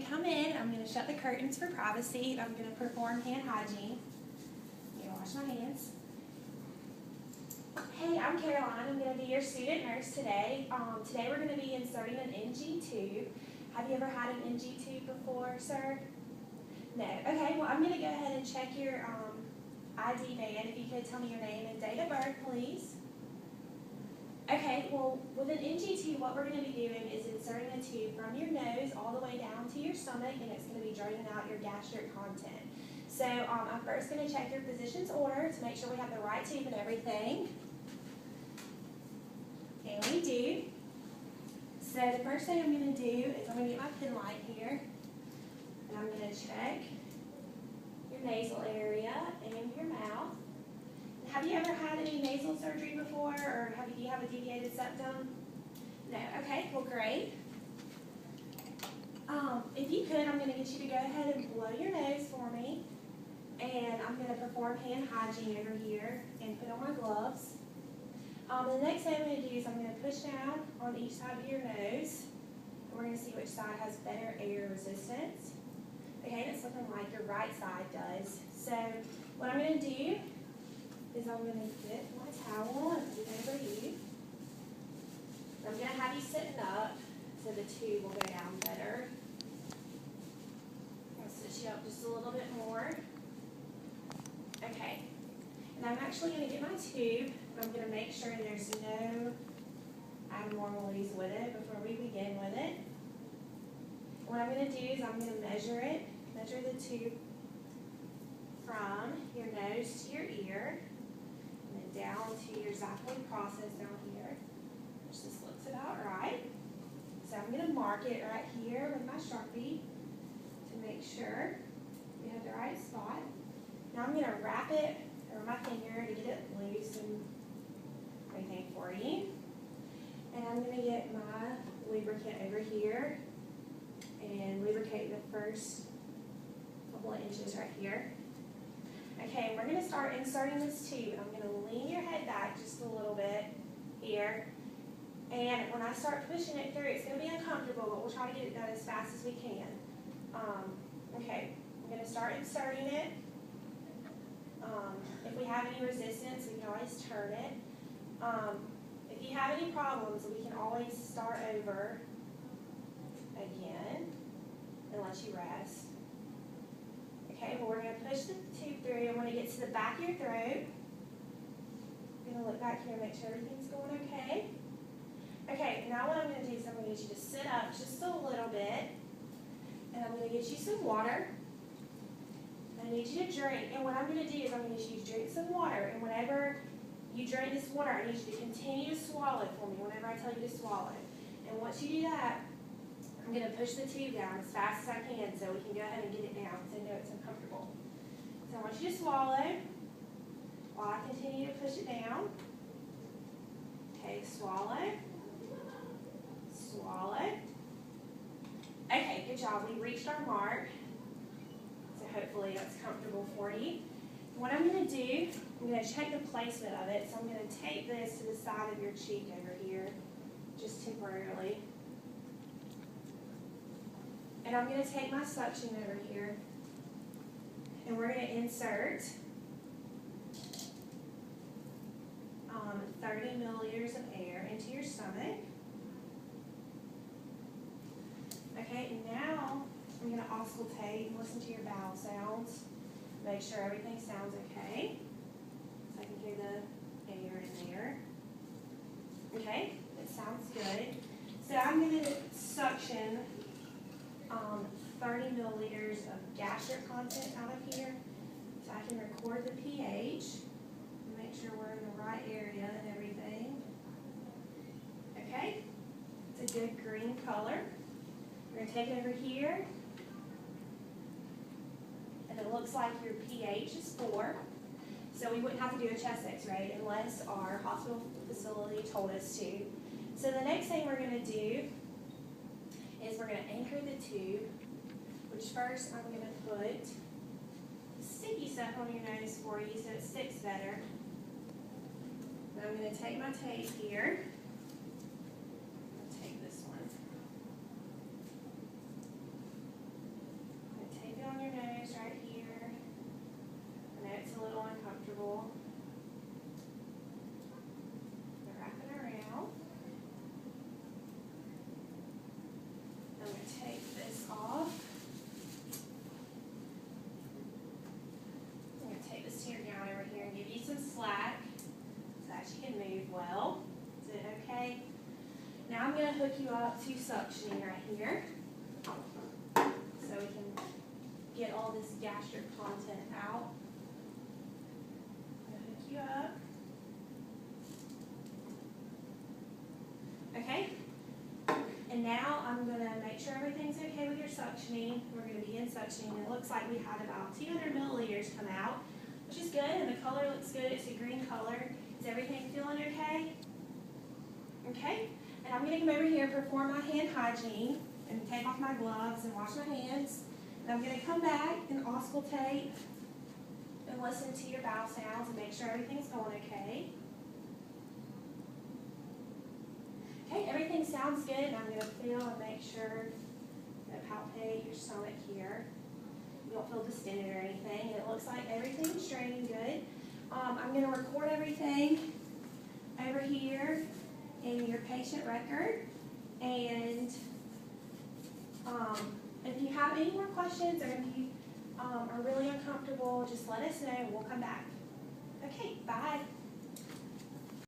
come in, I'm going to shut the curtains for privacy. I'm going to perform hand hygiene. I'm going to wash my hands. Hey, I'm Caroline. I'm going to be your student nurse today. Today we're going to be inserting an NG tube. Have you ever had an NG tube before, sir? No. Okay, well, I'm going to go ahead and check your ID band. If you could tell me your name and date of birth, please. Okay, well, with an NG tube, what we're going to be doing is inserting a tube from your nose all the way down to your stomach, and it's going to be draining out your gastric content. So I'm first going to check your physician's order to make sure we have the right tube and everything. And we do. So the first thing I'm going to do is I'm going to get my pen light here, and I'm going to check your nasal area and your mouth. Have you ever had any nasal surgery before, or do you have a deviated septum? No. Okay, well, great. If you could, I'm going to get you to go ahead and blow your nose for me, and I'm going to perform hand hygiene over here and put on my gloves. The next thing I'm going to do is I'm going to push down on each side of your nose, and we're going to see which side has better air resistance. Okay, and it's looking like your right side does. So what I'm going to do is I'm going to get my towel and put it over you. I'm going to have you sitting up so the tube will go down better. I'll sit you up just a little bit more. Okay. And I'm actually going to get my tube, and I'm going to make sure there's no abnormalities with it before we begin with it. What I'm going to do is I'm going to measure the tube from your nose to your ear, down to your xiphoid process down here, which this looks about right. So I'm going to mark it right here with my Sharpie to make sure we have the right spot. Now I'm going to wrap it over my finger to get it loose and everything for you. And I'm going to get my lubricant over here and lubricate the first couple of inches right here. Okay, we're going to start inserting this tube. I'm going to lean your head back just a little bit here. And when I start pushing it through, it's going to be uncomfortable, but we'll try to get it done as fast as we can. Okay, I'm going to start inserting it. If we have any resistance, we can always turn it. If you have any problems, we can always start over again and let you rest. Okay, well, we're going to push the tube through, and when it gets to the back of your throat, you're going to look back here and make sure everything's going okay. Okay, now what I'm going to do is I'm going to get you to sit up just a little bit, and I'm going to get you some water. I need you to drink, and what I'm going to do is I'm going to get you to drink some water, and whenever you drink this water, I need you to continue to swallow it for me whenever I tell you to swallow it. And once you do that, I'm going to push the tube down as fast as I can so we can go ahead and get it down because I know it's uncomfortable. So I want you to swallow while I continue to push it down. Okay, swallow. Swallow. Okay, good job. We reached our mark. So hopefully that's comfortable for you. What I'm going to do, I'm going to check the placement of it. So I'm going to take this to the side of your cheek over here, just temporarily. And I'm going to take my suction over here, and we're going to insert 30 milliliters of air into your stomach. Okay, and now I'm going to auscultate and listen to your bowel sounds. Make sure everything sounds okay. So I can hear the air in there. Okay, it sounds good. So I'm going to suction 30 milliliters of gastric content out of here so I can record the pH and make sure we're in the right area and everything. Okay, it's a good green color. We're going to take it over here, and it looks like your pH is 4, so we wouldn't have to do a chest x-ray unless our hospital facility told us to. So the next thing we're going to do is we're going to anchor the tube, which first I'm going to put sticky stuff on your nose for you so it sticks better. And I'm going to take my tape here. I'll take this one. to suctioning right here. So we can get all this gastric content out. I'm gonna hook you up. Okay. And now I'm gonna make sure everything's okay with your suctioning. We're gonna begin suctioning. It looks like we had about 200 milliliters come out, which is good, and the color looks good. It's a green color. Is everything feeling okay? Okay. And I'm gonna come over here and perform my hand hygiene and take off my gloves and wash my hands. And I'm gonna come back and auscultate and listen to your bowel sounds and make sure everything's going okay. Okay, everything sounds good, and I'm going to feel and make sure that palpate your stomach here. You don't feel distended or anything. It looks like everything's draining good. I'm going to record everything over here in your patient record. And if you have any more questions or if you are really uncomfortable, just let us know and we'll come back. Okay, bye.